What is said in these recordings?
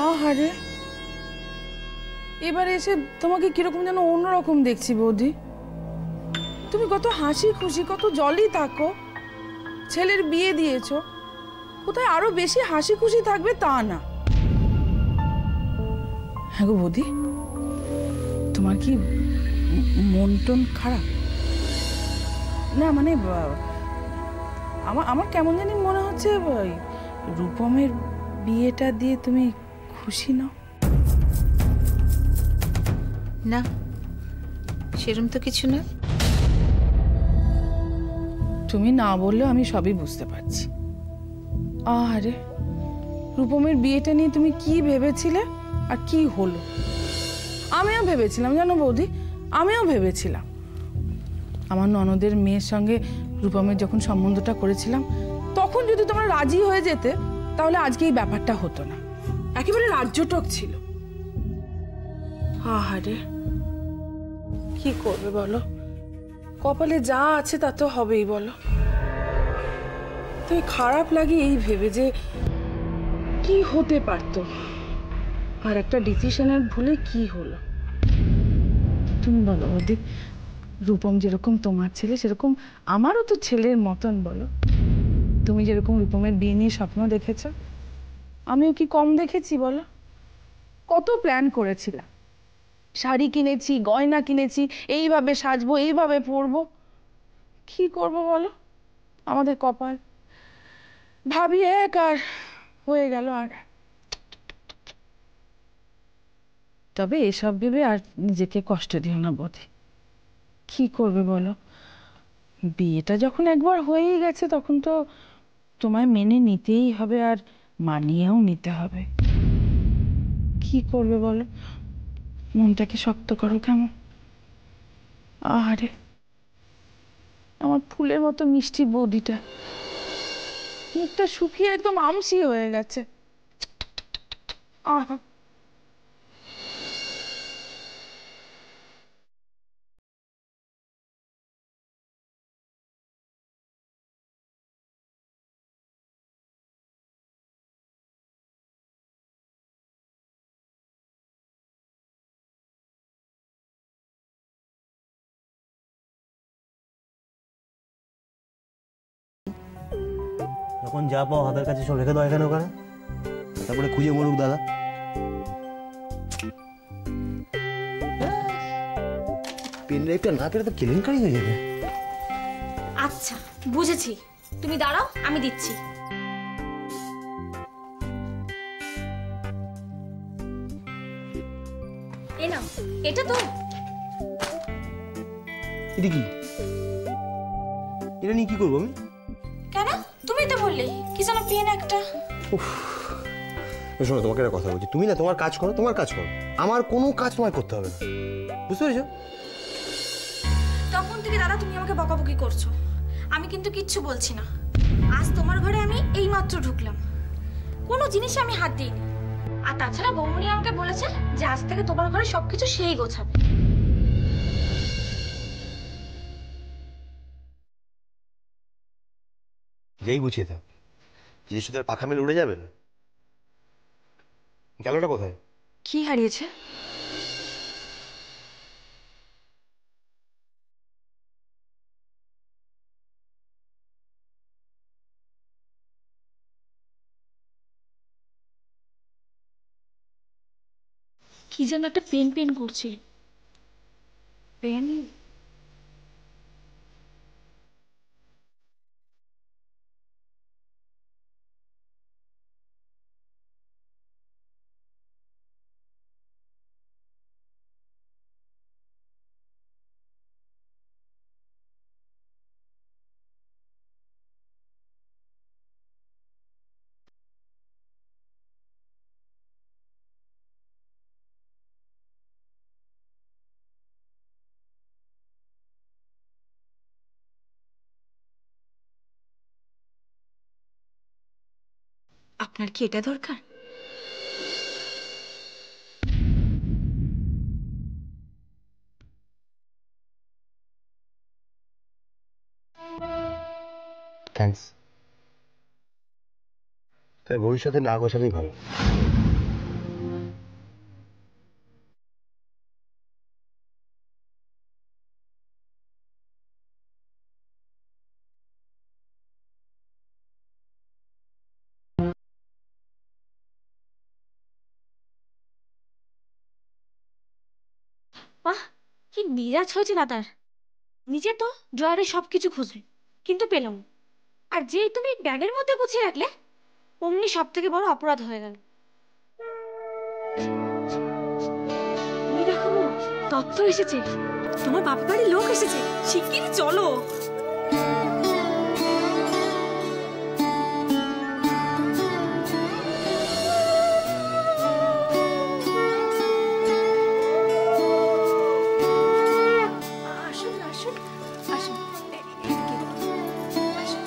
আহারে, এবার এসে তোমাকে কিরকম যেন অন্যরকম দেখছি বৌদি। তুমি কত হাসি খুশি, কত জলই থাকো, ছেলের বিয়ে দিয়েছো, কোথায় আরো বেশি হাসি খুশি থাকবে তা না। হ্যাঁ গো বৌদি, তোমার কি মন টন খারাপ? না মানে আমার কেমন জানি মনে হচ্ছে রূপমের বিয়েটা দিয়ে তুমি খুশি নাও। না, সেরকম তো কিছু না। তুমি না বললেও আমি সবই বুঝতে পারছি। আরে রূপমের বিয়েটা নিয়ে তুমি কি ভেবেছিলে আর কি হলো? আমিও ভেবেছিলাম জানো বৌদি, আমিও ভেবেছিলাম আমার ননদের মেয়ের সঙ্গে রূপমের যখন সম্বন্ধটা করেছিলাম তখন যদি তোমরা রাজি হয়ে যেতে তাহলে আজকে এই ব্যাপারটা হতো না, একেবারে রাজ্যটক ছিল। আহারে কি করবে বলো, কপালে যা আছে তা তো হবেই বলো। তাই খারাপ লাগে এই ভেবে যে কি হতে পারতো, আর একটা ডিসিশনের ভুলে কি হলো। তুমি বলো ওদের, রূপম যেরকম তোমার ছেলে সেরকম আমারও তো ছেলের মতন বলো। তুমি যেরকম রূপমের বিয়ে নিয়ে স্বপ্ন দেখেছ, আমিও কি কম দেখেছি বলো? কত প্ল্যান করেছিলাম, শাড়ি কিনেছি, গয়না কিনেছি, এইভাবে সাজবো, এইভাবে পরবো। কি করব বলো, আমাদের কপাল ভাবি এক আর হয়ে গেল। আর তবে এসব ভেবে আর নিজেকে কষ্ট দিও না বোধে। কি করবে বলো, বিয়েটা যখন একবার হয়েই গেছে তখন তো তোমায় মেনে নিতেই হবে, আর মানিয়েও নিতে হবে। কি করবে বলো, মনটাকে শক্ত করো কেমন। আরে আমার ফুলের মতো মিষ্টি বৌদিটা মুখটা শুকিয়ে একদম আমসি হয়ে গেছে। আহা, যখন যা পাও হাতের কাছে সব রেখে দাও এখানে ওখানে, তারপরে খুঁজে মরুক দাদা। পেন ড্রাইভটা না পেলে তো কেলেঙ্কারি হয়ে যাবে। আচ্ছা বুঝেছি, তুমি দাঁড়াও আমি দিচ্ছি। এ নাও, এটা তো। এটা কি? এটা নিয়ে কি করবো আমি? কেন, তুমি তো বললে কি যেন পেন একটা। শোনো, তোমাকে একটা কথা বলছি, তুমি না তোমার কাজ করো, তোমার কাজ করো, আমার কোনো কাজ তোমায় করতে হবে না, বুঝতে পেরেছো? তখন থেকে দাদা তুমি আমাকে বকাবকি করছো, আমি কিন্তু কিচ্ছু বলছি না। আজ তোমার ঘরে আমি এইমাত্র ঢুকলাম, কোনো জিনিসে আমি হাত দিইনি। আর তাছাড়া বৌমনি আমাকে বলেছে যে আজ থেকে তোমার ঘরে সবকিছু সেই গোছাবে। যেই গুছিয়ে থাক, জিনিসটা তো আর পাখা মেলে উড়ে যাবে না। গেলোটা কোথায়? কি হারিয়েছে? কি যেন একটা পেন পেন করছে। পেন? আপনার কি এটা দরকার? থ্যাঙ্কস। তাই ভবিষ্যতে না গোছানোই ভালো। মেজাজ হয়েছে দাদার। নিজে তো ড্রয়ারে সবকিছু খুঁজলে কিন্তু পেলাম না। আর যেই তুমি ব্যাগের মধ্যে গুছিয়ে রাখলে অমনি সব থেকে বড় অপরাধ হয়ে গেল। দেখো তথ্য এসেছে, তোমার বাপের বাড়ির লোক এসেছে, শিগগিরই চলো। আসুন আসুন আসুন, এদিকে আসুন।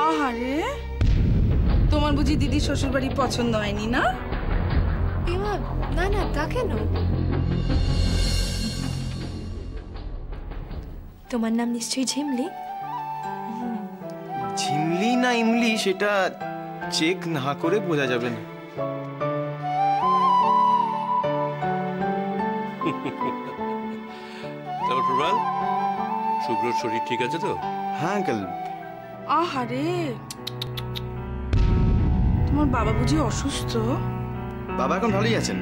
আহারে, তোমার বুঝি দিদি শ্বশুর বাড়ি পছন্দ হয়নি না? এমা না না, তা কেন? তোমার নাম নিশ্চয়ই ঝিমলি। ঝিমলি না ইমলি সেটা চেক না করে বোঝা যাবে না। তারপর প্রবাল, শুভ্রর শরীর ঠিক আছে তো? হ্যাঁ আঙ্কেল। আহারে, তোমার বাবা বুঝি অসুস্থ? বাবা এখন ভালোই আছেন।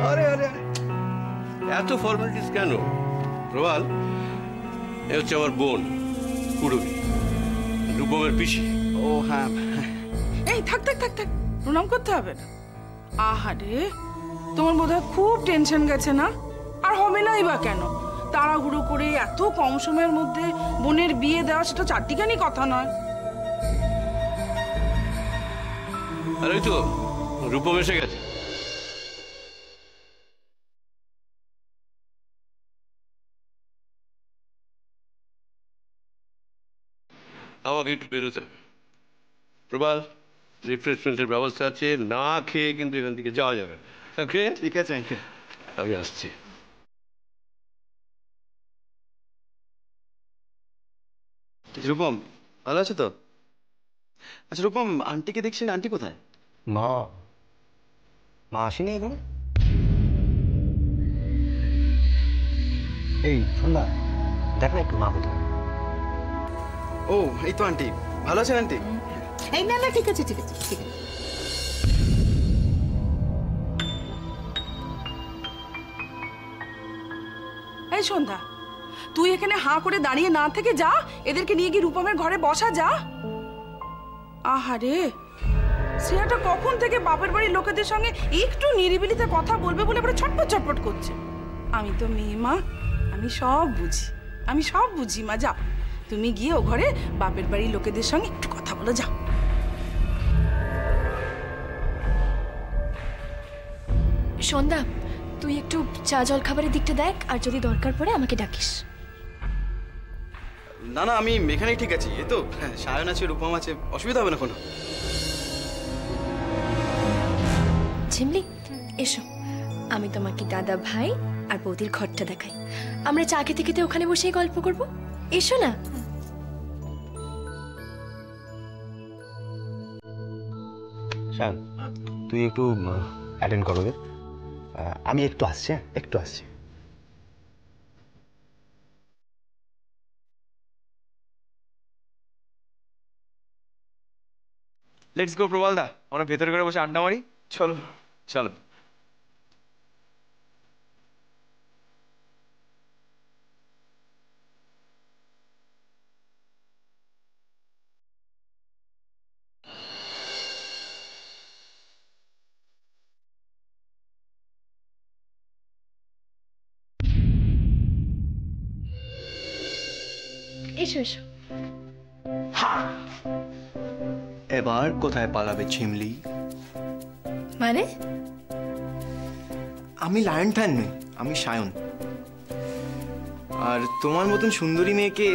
আরে আরে আরে, এত ফর্মালিটিস কেন? প্রবাল, এ হচ্ছে আমার বোন পুরবী, রূপমের পিসি। ও হ্যাঁ। এই থাক থাক থাক থাক, প্রণাম করতে হবে না। আহারে, তোমার বোধহয় খুব টেনশন গেছে না? আর হবে নাই বা কেন? তাড়াহুড়ো করে এত কম সময়ের মধ্যে বোনের বিয়ে দেওয়া সেটা চারটিখানি কথা নয়। আর ওই তো রূপম এসে গেছে। আমাকে একটু বেরোতে হবে। প্রবাল, রিফ্রেশমেন্টের ব্যবস্থা আছে, না খেয়ে কিন্তু এখান থেকে যাওয়া যাবে। ওকে, ঠিক আছে আঙ্কেল, আমি আসছি। রূপম ভালো আছে তো? আচ্ছা রূপম, আন্টিকে দেখছেন, আন্টি কোথায়? মা মা আসেনি এখানে? এই সন্ধ্যা, দেখ না একটু মা কোথায়। ও এই তো আন্টি। ভালো আছেন আন্টি? এই না না, ঠিক আছে ঠিক আছে ঠিক আছে। এই সন্ধ্যা, তুই এখানে হাঁ করে দাঁড়িয়ে না থেকে যা, এদেরকে নিয়ে গিয়ে রূপমের ঘরে বসা যা। আহারে, শ্রেয়াটা কখন থেকে বাপের বাড়ির লোকেদের সঙ্গে একটু নিরিবিলিতে কথা বলবে বলে পরে ছটপট ছটপট করছে। আমি তো মেয়ে মা, আমি সব বুঝি, আমি সব বুঝি মা। যা, তুমি গিয়ে ও ঘরে বাপের বাড়ির লোকেদের সঙ্গে একটু কথা বলো, যাও। সন্ধ্যা, তুই একটু চা জল খাবারের দিকটা দেখ, আর যদি দরকার পড়ে আমাকে ডাকিস। না না, আমি এখানেই ঠিক আছি। এই তো সায়ন আছে, রূপম আছে, অসুবিধা হবে না কোনো। ঝিমলি, এসো, আমি তোমাকে দাদা ভাই আর বৌদির ঘরটা দেখাই। আমরা চা খেতে খেতে ওখানে বসেই গল্প করব। এসো না। শান, তুই একটু অ্যাটেন্ড করো ওদের। আমি একটু আসছি, হ্যাঁ একটু আসছি। লেটস গো প্রবাল দা, আমরা ভেতরে করে বসে আড্ডা মারি। চলো চলো। এসো এসো। এবার কোথায় পালাবে ঝিমলি? মানে? আমি লায়ন ফ্যান নই, আমি সায়ন। আর তোমার মতন সুন্দরী মেয়েকে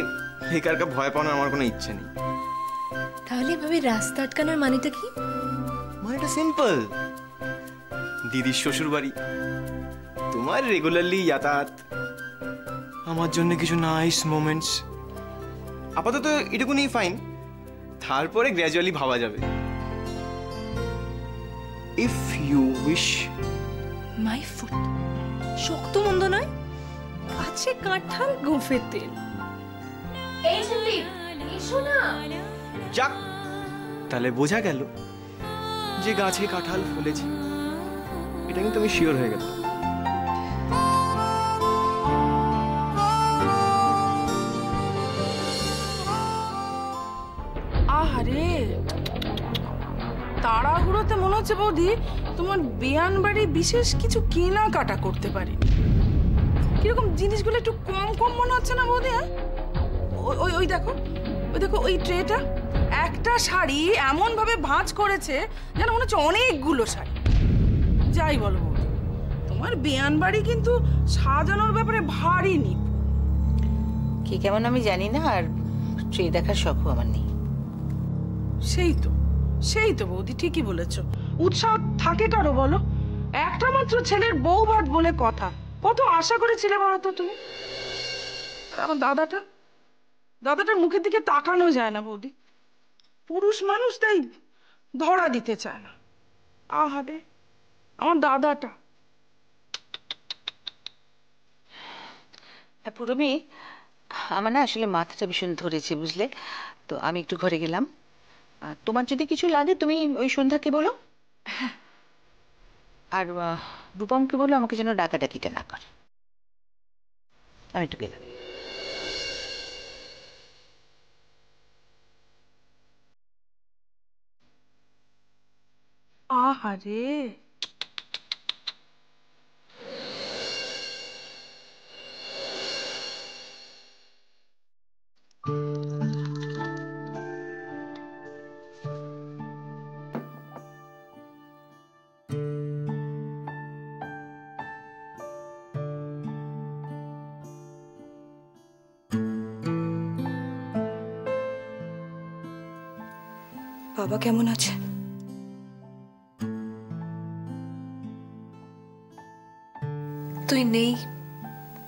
একারকা ভয় পাওয়ানোর আমার কোনো ইচ্ছে নেই। তাহলে এভাবে রাস্তা আটকানোর মানেটা কি? আমার এটা সিম্পল, দিদির শ্বশুর বাড়ি, তোমার রেগুলারলি যাতায়াত, আমার জন্য কিছু নাইস মোমেন্টস। আপাতত এটুকুনি ফাইন, তারপরে গ্র্যাজুয়ালি ভাবা যাবে। If you wish. My foot শক্ত মন্দ নয়, কাছে কাঁঠাল গোফের তেল। এই সুদীপ, এসো না। যাক, তাহলে বোঝা গেল যে গাছে কাঁঠাল ফলেছে, এটা কিন্তু আমি শিওর হয়ে গেল। আহারে, তাড়াহুড়োতে মনে হচ্ছে বৌদি তোমার বেয়ান বাড়ি বিশেষ কিছু কেনাকাটা করতে পারিনি। কিরকম জিনিসগুলো একটু কম কম মনে হচ্ছে না বৌদি? হ্যাঁ, ওই ওই দেখো, ওই দেখো ওই ট্রেটা, একটা শাড়ি এমন ভাবে ভাঁজ করেছে যেন মনে হচ্ছে অনেকগুলো শাড়ি। যাই বলো বৌদি, তোমার বেয়ান বাড়ি কিন্তু সাজানোর ব্যাপারে ভারী নিপুণ। কি কেমন আমি জানি না, আর ট্রে দেখার শখও আমার নেই। সেই তো বৌদি, ঠিকই বলেছ। উৎসাহ থাকে কারো বলো? একটা মাত্র ছেলের বউ ভাত বলে কথা, কত আশা করেছিলে বলো তো তুমি। আমার দাদাটার মুখের দিকে তাকানো যায় না বৌদি, পুরুষ মানুষ তাই ধরা দিতে চায় না। আহারে আমার দাদাটা। পুরমি, আমার না আসলে মাথাটা ভীষণ ধরেছে বুঝলে, তো আমি একটু ঘরে গেলাম। তোমার যদি কিছু লাগে তুমি ওই সন্ধ্যাকে বলো, আর রূপমকে বলো আমাকে যেন ডাকাডাকিটা না করে। আমি একটু গেলাম। আহারে বাবা কেমন আছে? তুই নেই,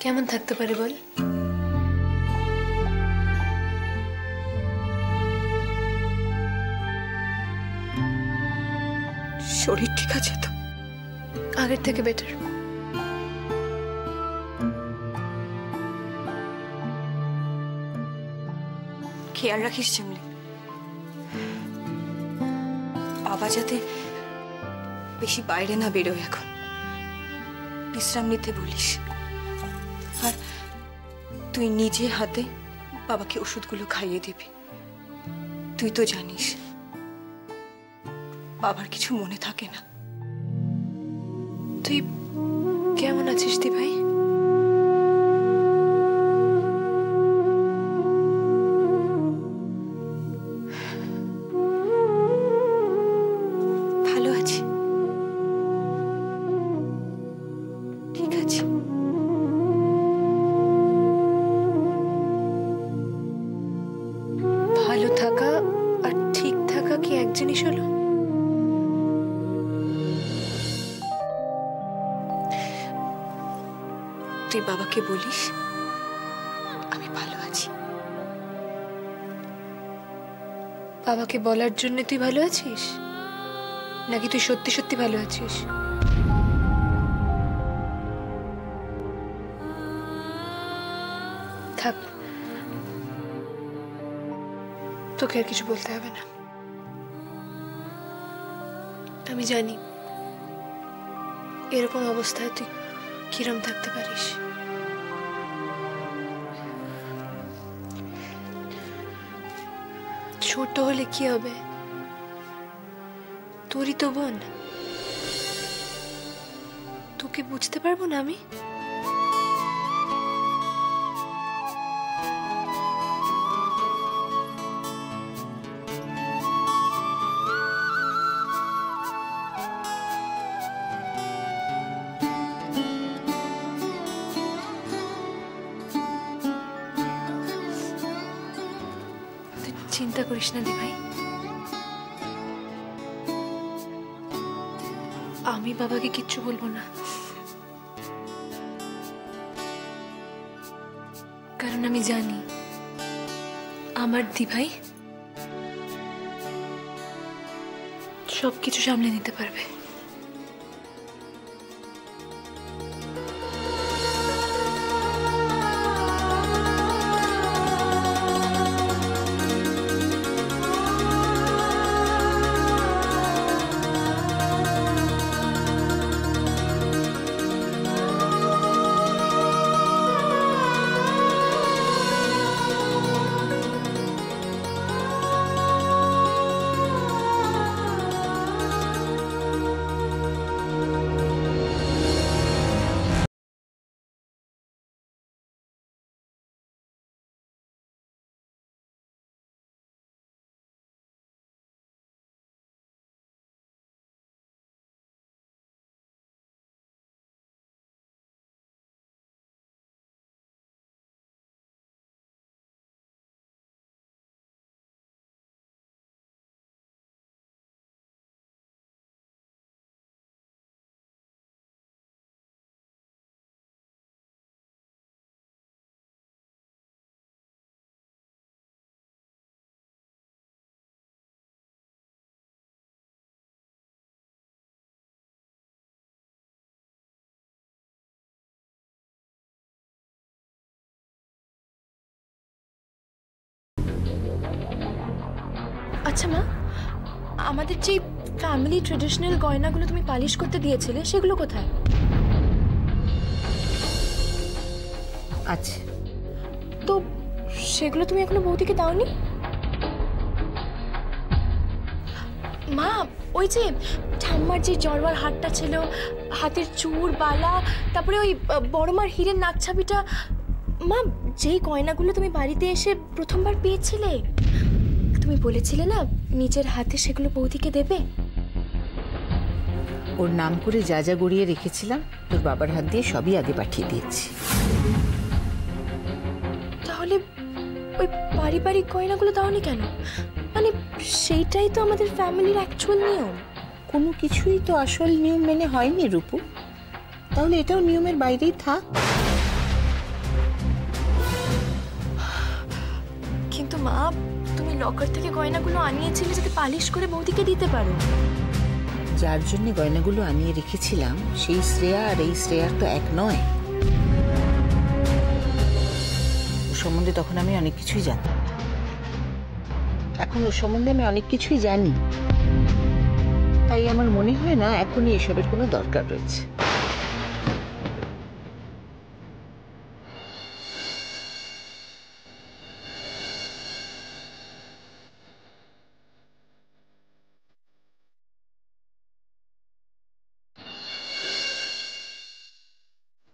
কেমন থাকতে পারে বল? শরীর ঠিক আছে তো? আগের থেকে বেটার। খেয়াল রাখিস চিমলি, বাবা যাতে বেশি বাইরে না বেরোয়, এখন বিশ্রাম নিতে বলিস। আর তুই নিজে হাতে বাবাকে ওষুধগুলো খাইয়ে দিবি। তুই তো জানিস বাবার কিছু মনে থাকে না। তুই কেমন আছিস দি ভাই? ভালো আছি, ঠিক আছে। ভালো থাকা আর ঠিক থাকা কি এক জিনিস হলো? তুই বাবাকে বলিস আমি ভালো আছি। বাবাকে বলার জন্য তুই ভালো আছিস, নাকি তুই সত্যি সত্যি ভালো আছিস? থাক, তোকে আর কিছু বলতে হবে না। আমি জানি এরকম অবস্থায় তুই কিরম থাকতে পারিস। ছোট হলে কি হবে, তোরই তো বোন, তোকে বুঝতে পারবো না আমি? চিন্তা করিস না দি ভাই, আমি বাবাকে কিচ্ছু বলবো না, কারণ আমি জানি আমার দিভাই সবকিছু সামলে নিতে পারবে। আচ্ছা মা, আমাদের যে ফ্যামিলি ট্রেডিশনাল গয়নাগুলো তুমি পালিশ করতে দিয়েছিলে সেগুলো কোথায়? আচ্ছা, তো সেগুলো তুমি এখনো বৌদিকে দাওনি? মা, ওই যে ঠাম্মার যে জড়ওয়ার হারটা ছিল, হাতের চূড় বালা, তারপরে ওই বড়মার হীরের নাকছাবিটা, মা যেই গয়নাগুলো তুমি বাড়িতে এসে প্রথমবার পেয়েছিলে, তুমি বলেছিলে না নিজের হাতে সেগুলো বৌদিকে দেবে। ওর নাম করে যা যা গড়িয়ে রেখেছিলাম তোর বাবার হাত দিয়ে সবই আগে পাঠিয়ে দিয়েছি। তাহলে ওই পারিবারিক গয়নাগুলো দাওনি কেন? মানে সেইটাই তো আমাদের ফ্যামিলির অ্যাকচুয়াল নিয়ম। কোনো কিছুই তো আসল নিয়ম মেনে হয়নি রূপু, তাহলে এটাও নিয়মের বাইরেই থাক। কিন্তু মা, তুমি লকার থেকে গয়নাগুলো আনিয়েছিলে যাতে পালিশ করে বৌদিকে দিতে পারো। যার জন্য গয়নাগুলো আনিয়ে রেখেছিলাম সেই শ্রেয়া আর এই শ্রেয়ার তো এক নয়। ওর সম্বন্ধে তখন আমি অনেক কিছুই জানতাম, এখন ওর সম্বন্ধে আমি অনেক কিছুই জানি। তাই আমার মনে হয় না এখনই এসবের কোনো দরকার রয়েছে।